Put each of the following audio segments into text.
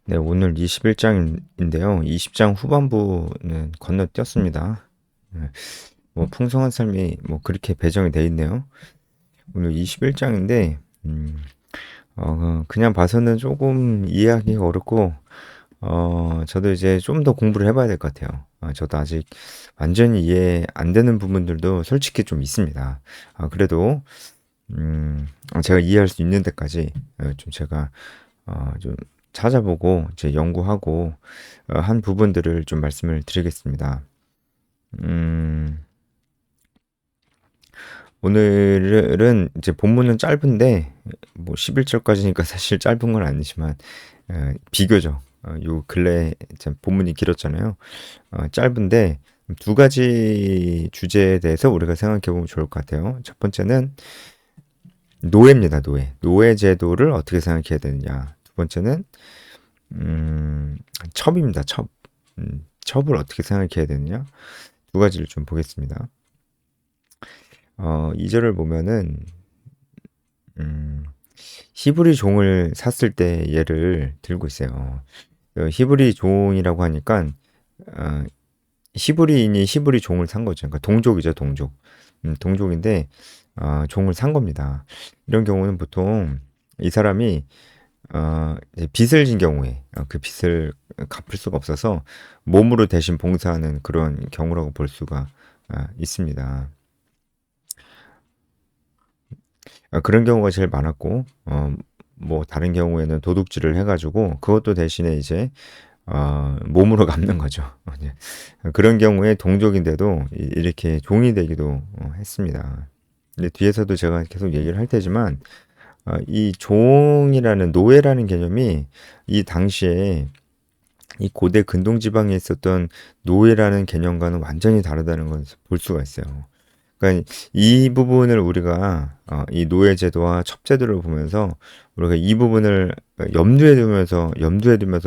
네, 오늘 21장인데요. 20장 후반부는 건너뛰었습니다. 네, 뭐 풍성한 삶이 뭐 그렇게 배정이 돼 있네요. 오늘 21장인데 그냥 봐서는 조금 이해하기가 어렵고 저도 이제 좀 더 공부를 해봐야 될 것 같아요. 저도 아직 완전히 이해 안 되는 부분들도 솔직히 좀 있습니다. 그래도 제가 이해할 수 있는 데까지 좀 제가 좀 찾아보고 이제 연구하고 한 부분들을 좀 말씀을 드리겠습니다. 음, 오늘은 이제 본문은 짧은데 뭐 11절까지니까 사실 짧은 건 아니지만 비교적 요 근래 참 본문이 길었잖아요. 짧은데 두 가지 주제에 대해서 우리가 생각해 보면 좋을 것 같아요. 첫 번째는 노예입니다. 노예 제도를 어떻게 생각해야 되느냐. 두 번째는 첩입니다. 첩. 첩을 어떻게 생각해야 되느냐? 두 가지를 좀 보겠습니다. 2절을 보면은 히브리 종을 샀을 때 예를 들고 있어요. 히브리 종이라고 하니까 어, 히브리인이 히브리 종을 산 거죠. 그러니까 동족이죠, 동족. 동족인데 종을 산 겁니다. 이런 경우는 보통 이 사람이 이제 빚을 진 경우에 그 빚을 갚을 수가 없어서 몸으로 대신 봉사하는 그런 경우라고 볼 수가 있습니다. 그런 경우가 제일 많았고, 뭐 다른 경우에는 도둑질을 해가지고 그것도 대신에 이제 몸으로 갚는 거죠. 이제 그런 경우에 동족인데도 이렇게 종이 되기도 했습니다. 근데 뒤에서도 제가 계속 얘기를 할 테지만 이 종이라는 노예라는 개념이 이 당시에 이 고대 근동 지방에 있었던 노예라는 개념과는 완전히 다르다는 걸 볼 수가 있어요. 그러니까 이 부분을 우리가 이 노예 제도와 첩제도를 보면서 우리가 이 부분을 염두에 두면서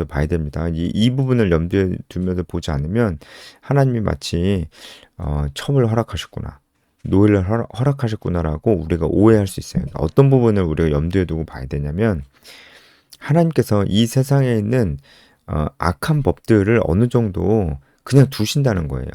봐야 됩니다. 이 부분을 염두에 두면서 보지 않으면 하나님이 마치 첩을 허락하셨구나. 노예를 허락하셨구나라고 우리가 오해할 수 있어요. 그러니까 어떤 부분을 우리가 염두에 두고 봐야 되냐면 하나님께서 이 세상에 있는 악한 법들을 어느 정도 그냥 두신다는 거예요.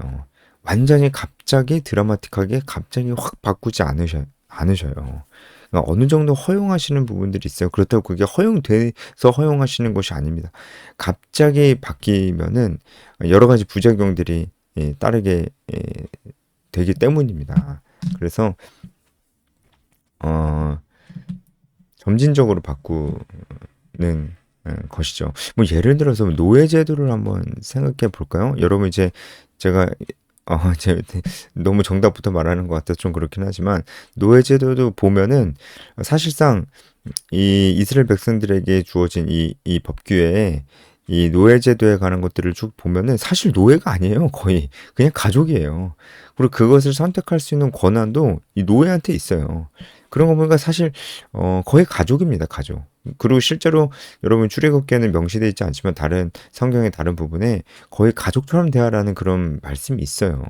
완전히 갑자기 드라마틱하게 갑자기 확 바꾸지 않으셔요. 그러니까 어느 정도 허용하시는 부분들이 있어요. 그렇다고 그게 허용돼서 허용하시는 것이 아닙니다. 갑자기 바뀌면은 여러 가지 부작용들이 따르게 되기 때문입니다. 그래서 어, 점진적으로 바꾸는 것이죠. 뭐 예를 들어서 노예 제도를 한번 생각해 볼까요? 여러분 이제 제가 너무 정답부터 말하는 것 같아서 좀 그렇긴 하지만 노예 제도도 보면은 사실상 이 이스라엘 백성들에게 주어진 이 법규에 이 노예 제도에 관한 것들을 쭉 보면은 사실 노예가 아니에요. 거의 그냥 가족이에요. 그리고 그것을 선택할 수 있는 권한도 이 노예한테 있어요. 그런 거 보니까 사실 거의 가족입니다. 가족. 그리고 실제로 여러분 출애굽기에는 명시되어 있지 않지만 다른 성경의 다른 부분에 거의 가족처럼 대하라는 그런 말씀이 있어요.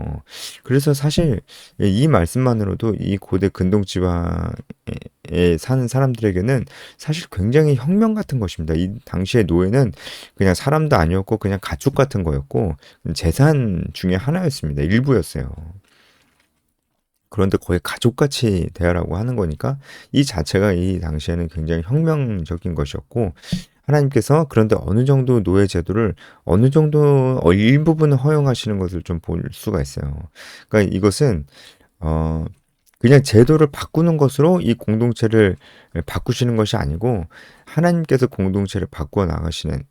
그래서 사실 이 말씀만으로도 이 고대 근동 지방에 사는 사람들에게는 사실 굉장히 혁명 같은 것입니다. 이 당시의 노예는 그냥 사람도 아니었고 그냥 가축 같은 거였고 재산 중에 하나였습니다. 일부였어요. 그런데 거의 가족같이 대하라고 하는 거니까 이 자체가 이 당시에는 굉장히 혁명적인 것이었고 하나님께서 그런데 어느 정도 노예 제도를 어느 정도 일부분 허용하시는 것을 좀 볼 수가 있어요. 그러니까 이것은 어 그냥 제도를 바꾸는 것으로 이 공동체를 바꾸시는 것이 아니고 하나님께서 공동체를 바꾸어 나가시는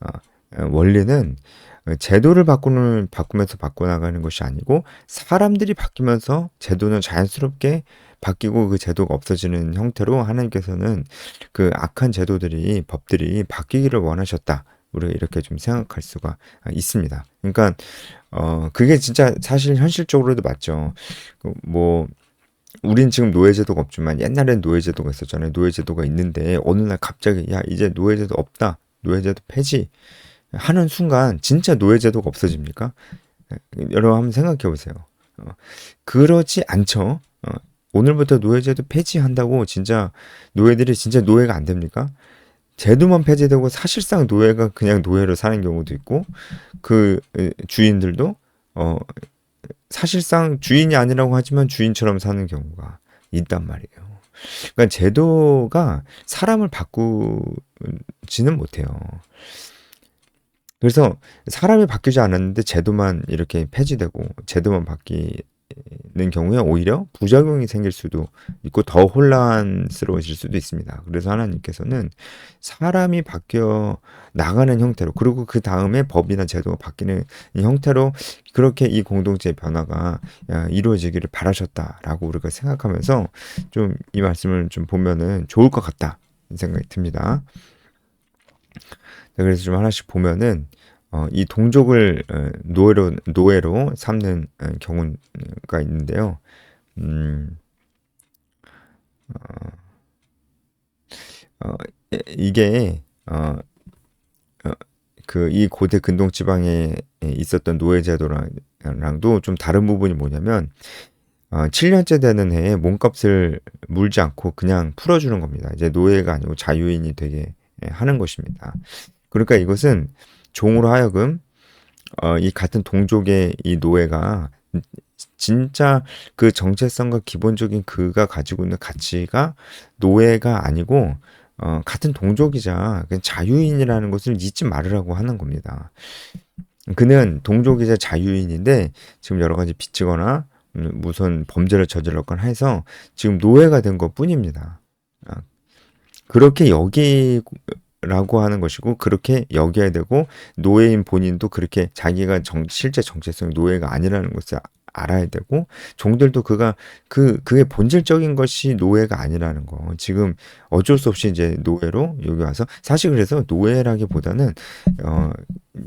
어, 원리는 제도를 바꾸면서 바꿔 나가는 것이 아니고 사람들이 바뀌면서 제도는 자연스럽게 바뀌고 그 제도가 없어지는 형태로 하나님께서는 그 악한 제도들이 법들이 바뀌기를 원하셨다. 우리가 이렇게 좀 생각할 수가 있습니다. 그러니까 그게 진짜 사실 현실적으로도 맞죠. 뭐 우린 지금 노예제도가 없지만 옛날엔 노예제도가 있었잖아요. 노예제도가 있는데 어느 날 갑자기 야 이제 노예제도 없다. 노예제도 폐지 하는 순간 진짜 노예제도가 없어집니까? 여러분 한번 생각해 보세요. 어, 그렇지 않죠. 오늘부터 노예제도 폐지한다고 진짜 노예들이 진짜 노예가 안 됩니까? 제도만 폐지되고 사실상 노예가 그냥 노예로 사는 경우도 있고 그 주인들도 어 사실상 주인이 아니라고 하지만 주인처럼 사는 경우가 있단 말이에요. 그러니까 제도가 사람을 바꾸지는 못해요. 그래서 사람이 바뀌지 않았는데 제도만 이렇게 폐지되고 제도만 바뀌는 경우에 오히려 부작용이 생길 수도 있고 더 혼란스러워질 수도 있습니다. 그래서 하나님께서는 사람이 바뀌어 나가는 형태로 그리고 그 다음에 법이나 제도가 바뀌는 이 형태로 그렇게 이 공동체의 변화가 이루어지기를 바라셨다라고 우리가 생각하면서 좀 이 말씀을 좀 보면은 좋을 것 같다 생각이 듭니다. 그래서 좀 하나씩 보면은 이 동족을 노예로 삼는 경우가 있는데요. 음, 이게 이 고대 근동 지방에 있었던 노예 제도랑도 좀 다른 부분이 뭐냐면 7년째 되는 해에 몸값을 물지 않고 그냥 풀어주는 겁니다. 이제 노예가 아니고 자유인이 되게 하는 것입니다. 그러니까 이것은 종으로 하여금 이 같은 동족의 이 노예가 진짜 그 정체성과 기본적인 그가 가지고 있는 가치가 노예가 아니고 같은 동족이자 자유인이라는 것을 잊지 말으라고 하는 겁니다. 그는 동족이자 자유인인데 지금 여러 가지 빚지거나 무슨 범죄를 저질렀거나 해서 지금 노예가 된 것뿐입니다. 그렇게 여기라고 하는 것이고 그렇게 여겨야 되고 노예인 본인도 그렇게 자기가 실제 정체성이 노예가 아니라는 것을 알아야 되고 종들도 그의 본질적인 것이 노예가 아니라는 거. 지금 어쩔 수 없이 이제 노예로 여기 와서 사실 그래서 노예라기보다는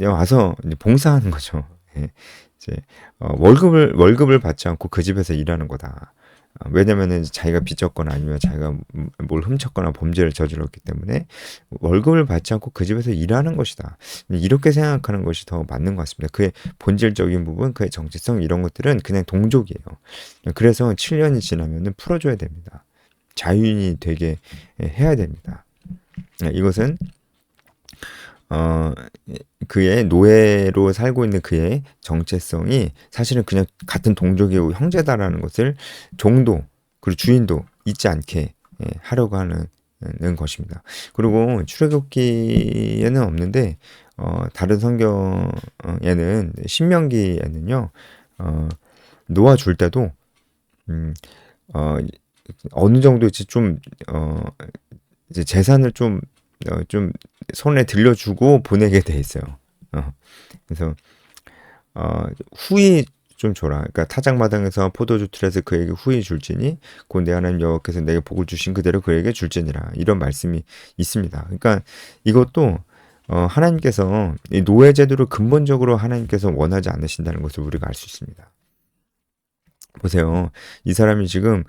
와서 이제 봉사하는 거죠. 예. 이제 월급을 받지 않고 그 집에서 일하는 거다. 왜냐면은 자기가 빚졌거나 아니면 자기가 뭘 훔쳤거나 범죄를 저질렀기 때문에 월급을 받지 않고 그 집에서 일하는 것이다. 이렇게 생각하는 것이 더 맞는 것 같습니다. 그의 본질적인 부분, 그의 정체성 이런 것들은 그냥 동족이에요. 그래서 7년이 지나면은 풀어줘야 됩니다. 자유인이 되게 해야 됩니다. 이것은 그의 노예로 살고 있는 그의 정체성이 사실은 그냥 같은 동족이고 형제다라는 것을 종도 그리고 주인도 잊지 않게 하려고 하는 것입니다. 그리고 출애굽기에는 없는데 다른 성경에는 신명기에는요 놓아줄 때도 어느 정도 이제 좀 이제 재산을 좀 손에 들려주고 보내게 돼 있어요. 그래서 후히 좀 줘라. 그러니까 타작마당에서 포도주 틀에서 그에게 후히 줄지니 곧 내 하나님 여호와께서 내게 복을 주신 그대로 그에게 줄지니라. 이런 말씀이 있습니다. 그러니까 이것도 하나님께서 이 노예 제도를 근본적으로 하나님께서 원하지 않으신다는 것을 우리가 알 수 있습니다. 보세요. 이 사람이 지금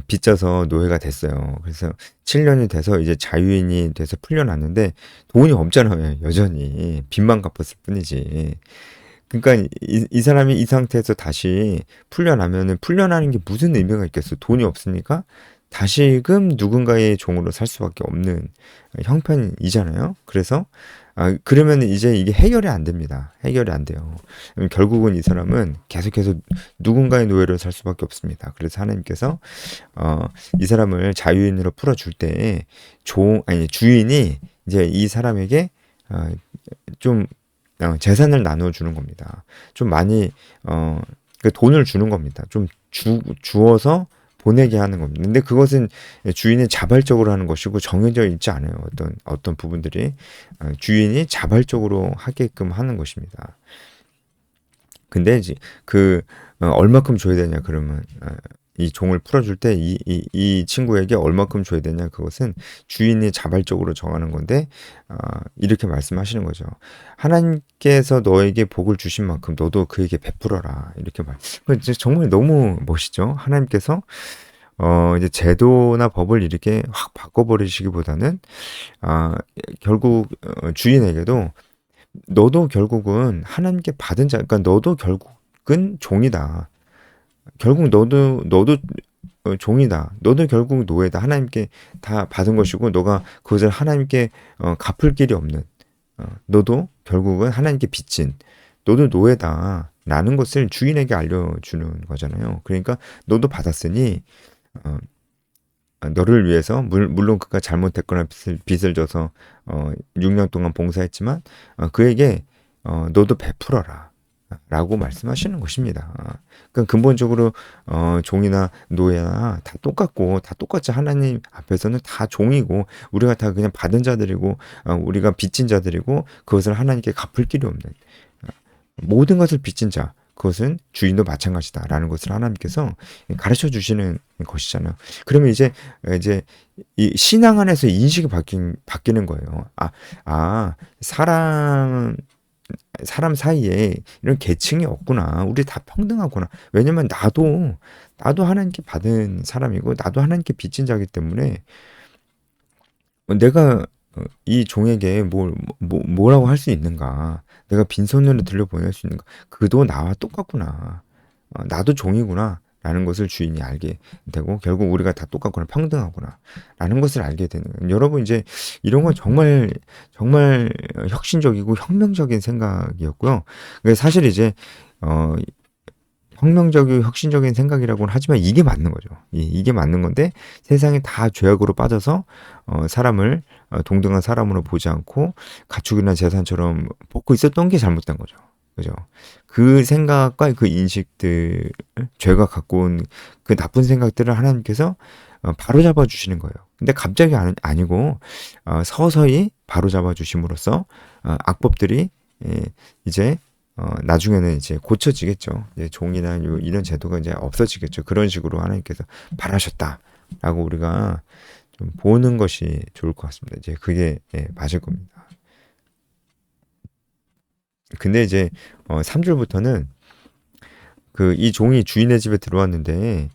빚져서 노예가 됐어요. 그래서 7년이 돼서 이제 자유인이 돼서 풀려났는데 돈이 없잖아요. 여전히 빚만 갚았을 뿐이지. 그러니까 이 사람이 이 상태에서 다시 풀려나면은 풀려나는 게 무슨 의미가 있겠어? 돈이 없으니까 다시금 누군가의 종으로 살 수밖에 없는 형편이잖아요. 그래서 그러면 이제 이게 해결이 안 됩니다. 해결이 안 돼요. 결국은 이 사람은 계속해서 누군가의 노예로 살 수밖에 없습니다. 그래서 하나님께서 이 사람을 자유인으로 풀어줄 때 주인이 이제 이 사람에게 좀 재산을 나눠주는 겁니다. 좀 많이 그 돈을 주는 겁니다. 좀 주어서 보내게 하는 겁니다. 근데 그것은 주인이 자발적으로 하는 것이고 정해져 있지 않아요. 어떤 부분들이 주인이 자발적으로 하게끔 하는 것입니다. 근데 이제 얼마큼 줘야 되냐 그러면 이 종을 풀어줄 때 이 친구에게 얼마큼 줘야 되냐 그것은 주인이 자발적으로 정하는 건데 이렇게 말씀하시는 거죠. 하나님께서 너에게 복을 주신 만큼 너도 그에게 베풀어라 이렇게 정말 너무 멋있죠. 하나님께서 이제 제도나 법을 이렇게 확 바꿔버리시기보다는 결국 주인에게도 너도 결국은 하나님께 받은 그러니까 너도 결국은 종이다. 결국 너도 종이다. 너도 결국 노예다. 하나님께 다 받은 것이고 너가 그것을 하나님께 갚을 길이 없는 너도 결국은 하나님께 빚진 너도 노예다. 라는 것을 주인에게 알려주는 거잖아요. 그러니까 너도 받았으니 어, 너를 위해서 물론 그가 잘못했거나 빚을 져서 6년 동안 봉사했지만 그에게 너도 베풀어라. 라고 말씀하시는 것입니다. 그러니까 근본적으로 종이나 노예나 다 똑같고 다 똑같이 하나님 앞에서는 다 종이고 우리가 다 그냥 받은 자들이고 우리가 빚진 자들이고 그것을 하나님께 갚을 길이 없는 모든 것을 빚진 자 그것은 주인도 마찬가지다라는 것을 하나님께서 가르쳐 주시는 것이잖아요. 그러면 이제 이 신앙 안에서 인식이 바뀌는 거예요. 사람 사이에 이런 계층이 없구나. 우리 다 평등하구나. 왜냐면 나도 하나님께 받은 사람이고 나도 하나님께 빚진 자이기 때문에 내가 이 종에게 뭐라고 할 수 있는가? 내가 빈손으로 들려보낼 수 있는가? 그도 나와 똑같구나. 나도 종이구나. 라는 것을 주인이 알게 되고 결국 우리가 다 똑같구나 평등하구나 라는 것을 알게 되는 거예요. 여러분 이제 이런 건 정말 혁신적이고 혁명적인 생각이었고요. 사실 이제 혁명적이고 혁신적인 생각이라고는 하지만 이게 맞는 거죠. 이게 맞는 건데 세상이 다 죄악으로 빠져서 사람을 동등한 사람으로 보지 않고 가축이나 재산처럼 보고 있었던 게 잘못된 거죠. 그죠? 그 생각과 그 인식들, 죄가 갖고 온 그 나쁜 생각들을 하나님께서 바로잡아 주시는 거예요. 근데 갑자기 아니고 서서히 바로잡아 주심으로써 악법들이 이제 나중에는 이제 고쳐지겠죠. 이제 종이나 이런 제도가 이제 없어지겠죠. 그런 식으로 하나님께서 바라셨다라고 우리가 좀 보는 것이 좋을 것 같습니다. 이제 그게 맞을 겁니다. 근데 이제 3절부터는 이 종이 주인의 집에 들어왔는데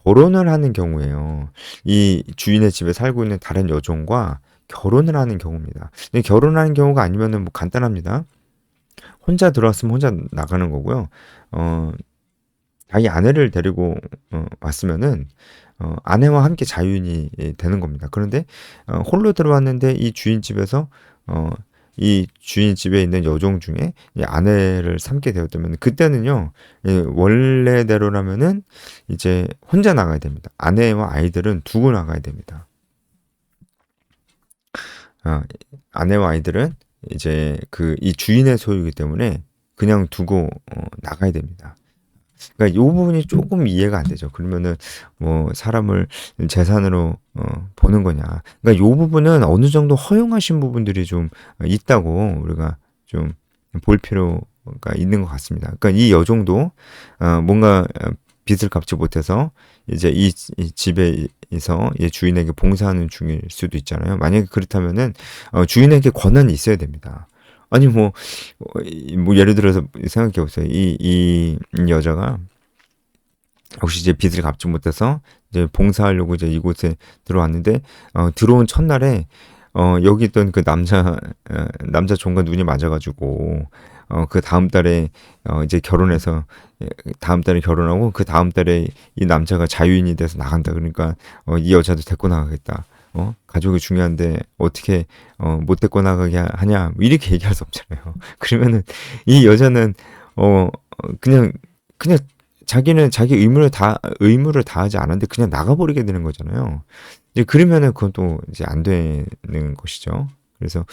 결혼을 하는 경우에요. 이 주인의 집에 살고 있는 다른 여종과 결혼을 하는 경우입니다. 근데 결혼하는 경우가 아니면은 뭐 간단합니다. 혼자 들어왔으면 혼자 나가는 거고요. 자기 아내를 데리고 왔으면은 아내와 함께 자유인이 되는 겁니다. 그런데 홀로 들어왔는데 이 주인 집에서 이 주인 집에 있는 여종 중에 이 아내를 삼게 되었다면 그때는요 원래대로라면은 이제 혼자 나가야 됩니다. 아내와 아이들은 두고 나가야 됩니다. 아내와 아이들은 이제 이 주인의 소유이기 때문에 그냥 두고 나가야 됩니다. 그러니까 이 부분이 조금 이해가 안 되죠. 그러면은 뭐 사람을 재산으로 보는 거냐. 그러니까 이 부분은 어느 정도 허용하신 부분들이 좀 있다고 우리가 좀 볼 필요가 있는 것 같습니다. 그러니까 이 여종도 뭔가 빚을 갚지 못해서 이제 이 집에서 이 주인에게 봉사하는 중일 수도 있잖아요. 만약에 그렇다면은 주인에게 권한이 있어야 됩니다. 아니 뭐 예를 들어서 생각해 보세요. 이 여자가 혹시 이제 빚을 갚지 못해서 이제 봉사하려고 이제 이곳에 들어왔는데 들어온 첫날에 여기 있던 그 남자 종과 눈이 맞아가지고 그 다음 달에 이제 결혼해서 다음 달에 결혼하고 그 다음 달에 이 남자가 자유인이 돼서 나간다. 그러니까 이 여자도 데리고 나가겠다. 가족이 중요한데 어떻게 못 데리고 나가게 하냐 이렇게 얘기할 수 없잖아요. 그러면은 이 여자는 그냥 자기는 자기 의무를 다하지 않았는데 그냥 나가버리게 되는 거잖아요. 이제 그러면은 그건 또 이제 안 되는 것이죠. 그래서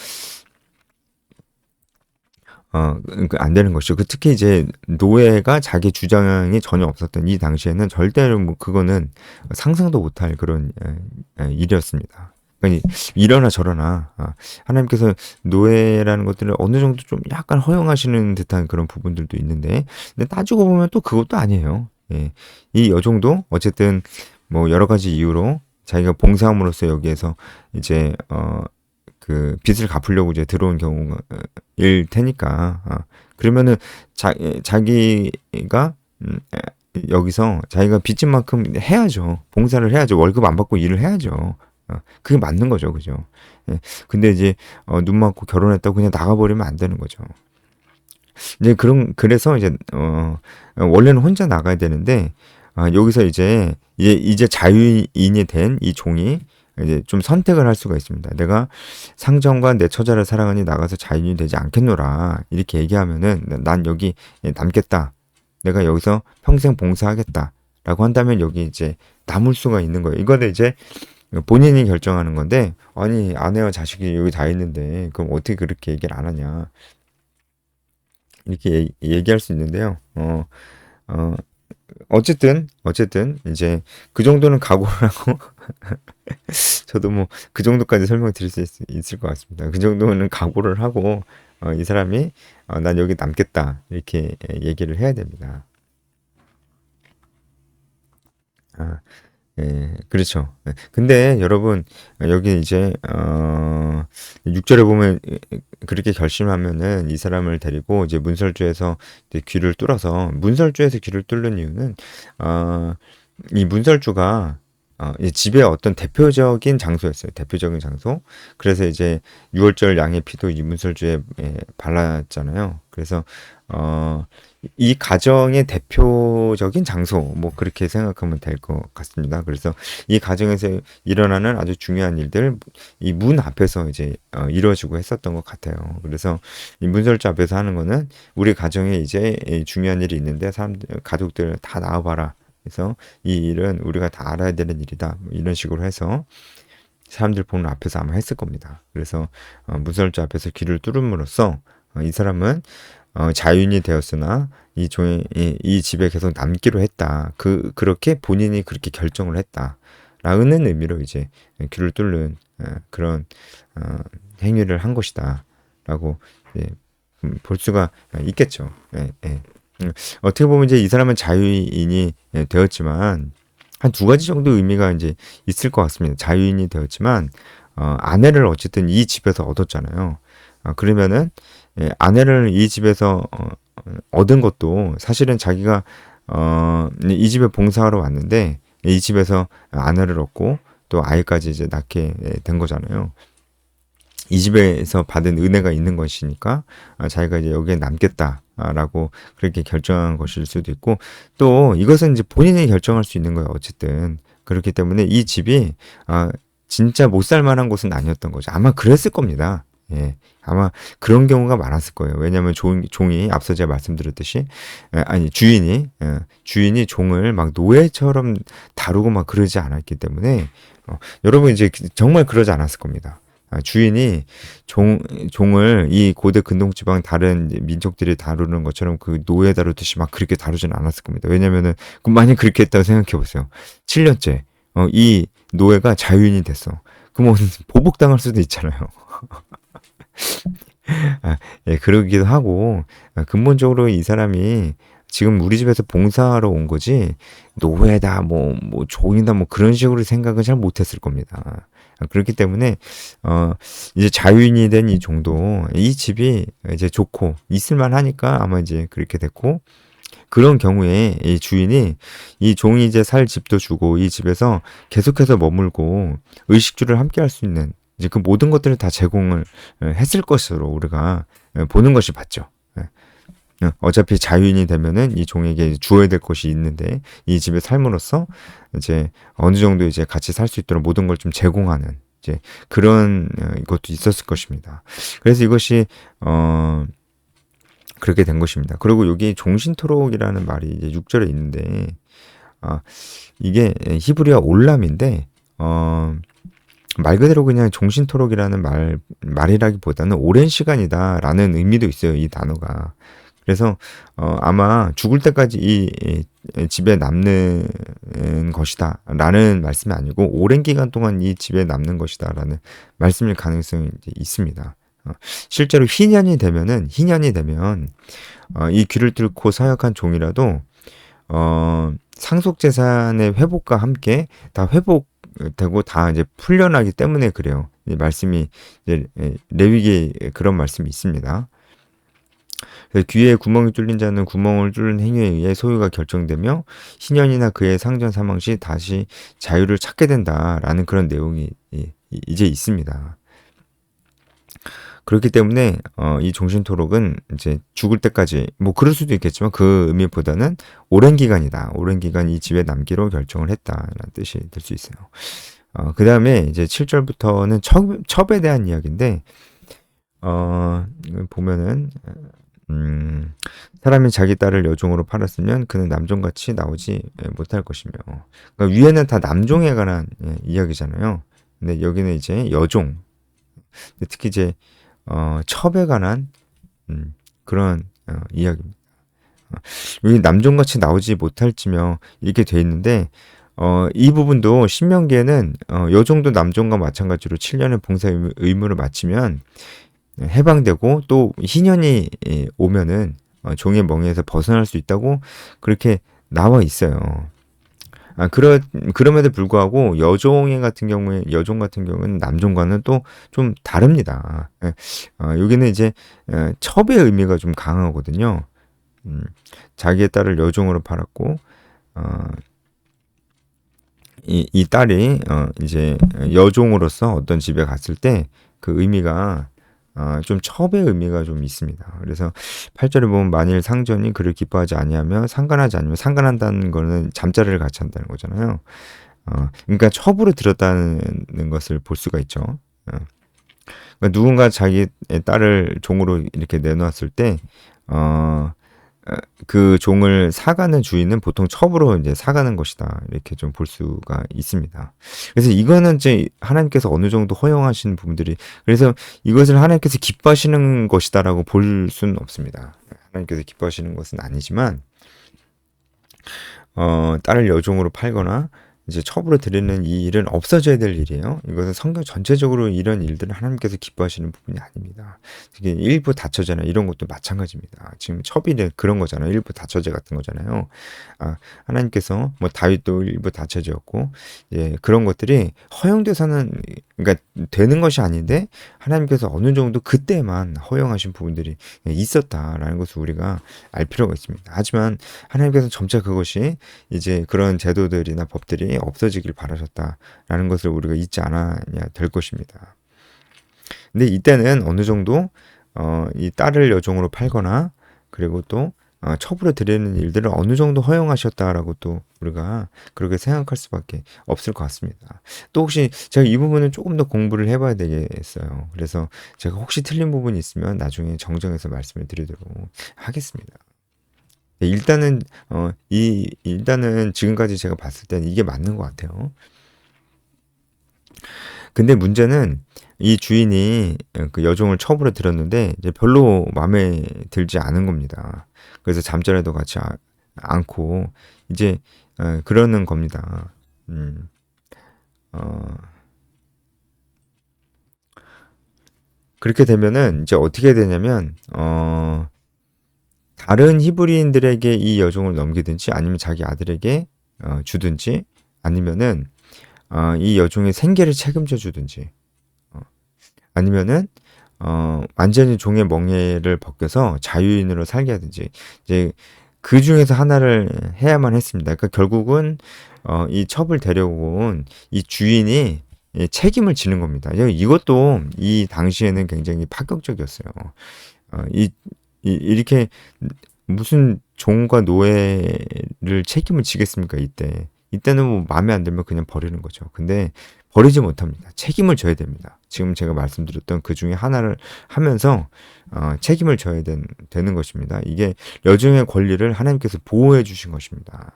안 되는 것이죠. 특히 이제 노예가 자기 주장이 전혀 없었던 이 당시에는 절대로 뭐 그거는 상상도 못할 그런 일이었습니다. 그러니까 이러나 저러나 하나님께서 노예라는 것들을 어느 정도 좀 약간 허용하시는 듯한 그런 부분들도 있는데 근데 따지고 보면 또 그것도 아니에요. 예. 이 여종도 어쨌든 뭐 여러 가지 이유로 자기가 봉사함으로써 여기에서 이제 그 빚을 갚으려고 이제 들어온 경우일 테니까 그러면은 자기가 여기서 자기가 빚진 만큼 해야죠. 봉사를 해야죠. 월급 안 받고 일을 해야죠. 그게 맞는 거죠, 그죠? 예. 근데 이제 눈 맞고 결혼했다고 그냥 나가버리면 안 되는 거죠. 이제 그래서 이제 원래는 혼자 나가야 되는데 여기서 이제 자유인이 된 이 종이 이제 좀 선택을 할 수가 있습니다. 내가 상전과 내 처자를 사랑하니 나가서 자유인이 되지 않겠노라. 이렇게 얘기하면은 난 여기 남겠다. 내가 여기서 평생 봉사하겠다. 라고 한다면 여기 이제 남을 수가 있는 거예요. 이거는 이제 본인이 결정하는 건데, 아니, 아내와 자식이 여기 다 있는데, 그럼 어떻게 그렇게 얘기를 안 하냐. 이렇게 얘기할 수 있는데요. 어, 어쨌든, 이제 그 정도는 각오를 하고, 저도 뭐 그 정도까지 설명드릴 수 있을 것 같습니다. 그 정도는 각오를 하고, 이 사람이, 난 여기 남겠다. 이렇게 얘기를 해야 됩니다. 아, 예, 그렇죠. 예. 근데 여러분, 여기 이제, 6절에 보면 그렇게 결심하면은 이 사람을 데리고 이제 문설주에서 이제 귀를 뚫어서, 문설주에서 귀를 뚫는 이유는, 어, 이 문설주가 이 집의 어떤 대표적인 장소였어요. 대표적인 장소. 그래서 이제 6월절 양의 피도 이 문설주에 발랐잖아요. 그래서 어, 이 가정의 대표적인 장소, 뭐 그렇게 생각하면 될 것 같습니다. 그래서 이 가정에서 일어나는 아주 중요한 일들, 이 문 앞에서 이제 이루어지고 했었던 것 같아요. 그래서 이 문설주 앞에서 하는 거는 우리 가정에 이제 중요한 일이 있는데 가족들 다 나와봐라. 그래서 이 일은 우리가 다 알아야 되는 일이다. 뭐 이런 식으로 해서 사람들 보는 앞에서 아마 했을 겁니다. 그래서 문설주 앞에서 귀를 뚫음으로써 이 사람은 자유인이 되었으나 이 집에 계속 남기로 했다. 그렇게 본인이 그렇게 결정을 했다. 라는 의미로 이제 귀를 뚫는 그런 행위를 한 것이다. 라고 볼 수가 있겠죠. 예, 예. 어떻게 보면 이제 이 사람은 자유인이 되었지만 한 두 가지 정도 의미가 이제 있을 것 같습니다. 자유인이 되었지만 아내를 어쨌든 이 집에서 얻었잖아요. 그러면은 아내를 이 집에서 얻은 것도 사실은 자기가 이 집에 봉사하러 왔는데 이 집에서 아내를 얻고 또 아이까지 이제 낳게 된 거잖아요. 이 집에서 받은 은혜가 있는 것이니까 자기가 이제 여기에 남겠다라고 그렇게 결정한 것일 수도 있고 또 이것은 이제 본인이 결정할 수 있는 거예요. 어쨌든 그렇기 때문에 이 집이 진짜 못 살 만한 곳은 아니었던 거죠. 아마 그랬을 겁니다. 예, 아마 그런 경우가 많았을 거예요. 왜냐하면 종이 앞서 제가 말씀드렸듯이 아니 주인이 종을 막 노예처럼 다루고 막 그러지 않았기 때문에 여러분 이제 정말 그러지 않았을 겁니다. 주인이 종을 이 고대 근동지방 다른 민족들이 다루는 것처럼 그 노예 다루듯이 막 그렇게 다루지는 않았을 겁니다. 왜냐면은 만약 그렇게 했다고 생각해 보세요. 7년째 이 노예가 자유인이 됐어. 그러면 보복당할 수도 있잖아요. 예, 그러기도 하고 근본적으로 이 사람이 지금 우리 집에서 봉사하러 온 거지 노예다 뭐 종이다 뭐 그런 식으로 생각은 잘 못했을 겁니다. 그렇기 때문에 이제 자유인이 된 이 종도 이 집이 이제 좋고 있을만 하니까 아마 이제 그렇게 됐고 그런 경우에 이 주인이 이 종이 이제 살 집도 주고 이 집에서 계속해서 머물고 의식주를 함께 할 수 있는 이제 그 모든 것들을 다 제공을 했을 것으로 우리가 보는 것이 맞죠. 어차피 자유인이 되면은 이 종에게 주어야 될 것이 있는데 이 집에 삶으로써 이제 어느 정도 이제 같이 살 수 있도록 모든 걸 좀 제공하는 이제 그런 것도 있었을 것입니다. 그래서 이것이 그렇게 된 것입니다. 그리고 여기 종신토록이라는 말이 이제 6절에 있는데 이게 히브리어 올람인데 말 그대로 그냥 종신토록이라는 말이라기보다는 오랜 시간이다라는 의미도 있어요. 이 단어가. 그래서 아마 죽을 때까지 이 집에 남는 것이다라는 말씀이 아니고 오랜 기간 동안 이 집에 남는 것이다라는 말씀일 가능성이 이제 있습니다. 실제로 희년이 되면 이 귀를 뚫고 사역한 종이라도 상속 재산의 회복과 함께 다 회복되고 다 이제 풀려나기 때문에 그래요. 말씀이 이제 레위기에 그런 말씀이 있습니다. 귀에 구멍이 뚫린 자는 구멍을 뚫는 행위에 의해 소유가 결정되며 희년이나 그의 상전 사망 시 다시 자유를 찾게 된다라는 그런 내용이 이제 있습니다. 그렇기 때문에 이 종신토록은 이제 죽을 때까지 뭐 그럴 수도 있겠지만 그 의미보다는 오랜 기간이다. 오랜 기간 이 집에 남기로 결정을 했다라는 뜻이 될 수 있어요. 그다음에 이제 7절부터는 첩에 대한 이야기인데 보면은 사람이 자기 딸을 여종으로 팔았으면 그는 남종같이 나오지 못할 것이며. 그러니까 위에는 다 남종에 관한 이야기잖아요. 근데 여기는 이제 여종, 특히 이제 첩에 관한 그런 이야기입니다. 여기 남종같이 나오지 못할지며 이렇게 돼 있는데 이 부분도 신명기에는 여종도 남종과 마찬가지로 7년의 봉사 의무를 마치면 해방되고 또 희년이 오면은 종의 멍에서 벗어날 수 있다고 그렇게 나와 있어요. 그럼에도 불구하고 여종 같은 경우는 남종과는 또 좀 다릅니다. 여기는 이제 첩의 의미가 좀 강하거든요. 자기의 딸을 여종으로 팔았고 이 딸이 이제 여종으로서 어떤 집에 갔을 때 그 의미가 좀 첩의 의미가 좀 있습니다. 그래서 8절에 보면 만일 상전이 그를 기뻐하지 아니하며 상관하지 않으면 상관한다는 거는 잠자리를 같이 한다는 거잖아요. 그러니까 첩으로 들었다는 것을 볼 수가 있죠. 그러니까 누군가 자기 딸을 종으로 이렇게 내놓았을 때 그 종을 사가는 주인은 보통 첩으로 이제 사가는 것이다. 이렇게 좀 볼 수가 있습니다. 그래서 이거는 이제 하나님께서 어느 정도 허용하시는 부분들이, 그래서 이것을 하나님께서 기뻐하시는 것이다라고 볼 수는 없습니다. 하나님께서 기뻐하시는 것은 아니지만, 딸을 여종으로 팔거나 이제 첩으로 드리는 이 일은 없어져야 될 일이에요. 이것은 성경 전체적으로 이런 일들은 하나님께서 기뻐하시는 부분이 아닙니다. 이게 일부 다처제나 이런 것도 마찬가지입니다. 지금 첩이 그런 거잖아요. 일부 다처제 같은 거잖아요. 하나님께서 뭐 다윗도 일부 다처제였고, 예, 그런 것들이 허용돼서는, 그러니까 되는 것이 아닌데 하나님께서 어느 정도 그때만 허용하신 부분들이 있었다라는 것을 우리가 알 필요가 있습니다. 하지만 하나님께서 점차 그것이 이제 그런 제도들이나 법들이 없어지길 바라셨다라는 것을 우리가 잊지 않아야 될 것입니다. 근데 이때는 어느 정도 이 딸을 여종으로 팔거나 그리고 또 첩으로 드리는 일들을 어느 정도 허용하셨다라고 또 우리가 그렇게 생각할 수밖에 없을 것 같습니다. 또 혹시 제가 이 부분은 조금 더 공부를 해봐야 되겠어요. 그래서 제가 혹시 틀린 부분이 있으면 나중에 정정해서 말씀을 드리도록 하겠습니다. 일단은 일단은 지금까지 제가 봤을 때는 이게 맞는 것 같아요. 근데 문제는 이 주인이 그 여종을 첩으로 들였는데 이제 별로 마음에 들지 않은 겁니다. 그래서 잠자리도 같이 않고 이제 그러는 겁니다. 그렇게 되면은 이제 어떻게 되냐면 다른 히브리인들에게 이 여종을 넘기든지 아니면 자기 아들에게 주든지 아니면은 이 여종의 생계를 책임져 주든지 아니면은 완전히 종의 멍에를 벗겨서 자유인으로 살게 하든지 이제 그 중에서 하나를 해야만 했습니다. 그러니까 결국은 이 첩을 데려온 이 주인이 책임을 지는 겁니다. 이것도 이 당시에는 굉장히 파격적이었어요. 이렇게 무슨 종과 노예를 책임을 지겠습니까? 이때는 뭐 마음에 안 들면 그냥 버리는 거죠. 근데 버리지 못합니다. 책임을 져야 됩니다. 지금 제가 말씀드렸던 그 중에 하나를 하면서 책임을 져야 되는 것입니다. 이게 여종의 권리를 하나님께서 보호해 주신 것입니다.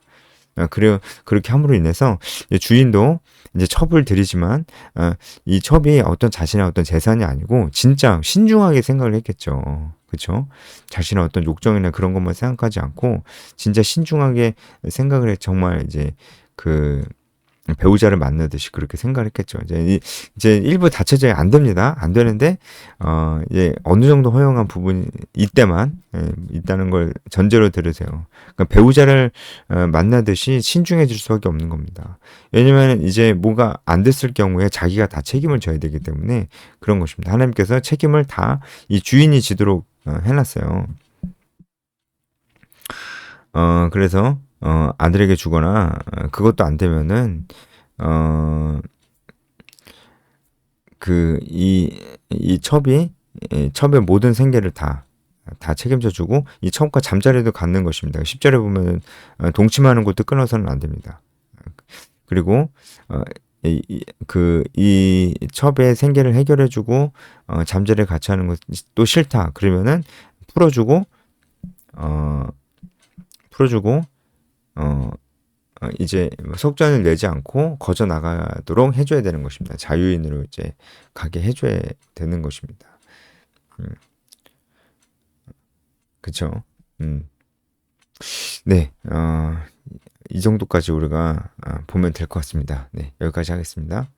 그래요. 그렇게 함으로 인해서 주인도 이제 첩을 들이지만 이 첩이 어떤 자신의 어떤 재산이 아니고 진짜 신중하게 생각을 했겠죠. 그렇죠? 자신의 어떤 욕정이나 그런 것만 생각하지 않고 진짜 신중하게 생각을 해. 정말 이제 그 배우자를 만나듯이 그렇게 생각을 했겠죠. 이제 일부 다쳐져야 안 됩니다. 안 되는데 이제 어느 정도 허용한 부분이 이때만 있다는 걸 전제로 들으세요. 그러니까 배우자를 만나듯이 신중해질 수밖에 없는 겁니다. 왜냐면 이제 뭐가 안 됐을 경우에 자기가 다 책임을 져야 되기 때문에 그런 것입니다. 하나님께서 책임을 다 이 주인이 지도록 해놨어요. 그래서 아들에게 주거나 그것도 안 되면은 이 첩이 첩의 모든 생계를 다 책임져 주고 이 첩과 잠자리도 갖는 것입니다. 10절에 보면은 동침하는 것도 끊어서는 안 됩니다. 그리고 어, 이 첩의 생계를 해결해 주고 잠자리를 같이 하는 것도 싫다. 그러면은 풀어주고 어, 풀어주고 어, 이제 속전을 내지 않고 거저 나가도록 해줘야 되는 것입니다. 자유인으로 이제 가게 해줘야 되는 것입니다. 음, 그쵸? 음, 네, 이 정도까지 우리가 보면 될 것 같습니다. 네, 여기까지 하겠습니다.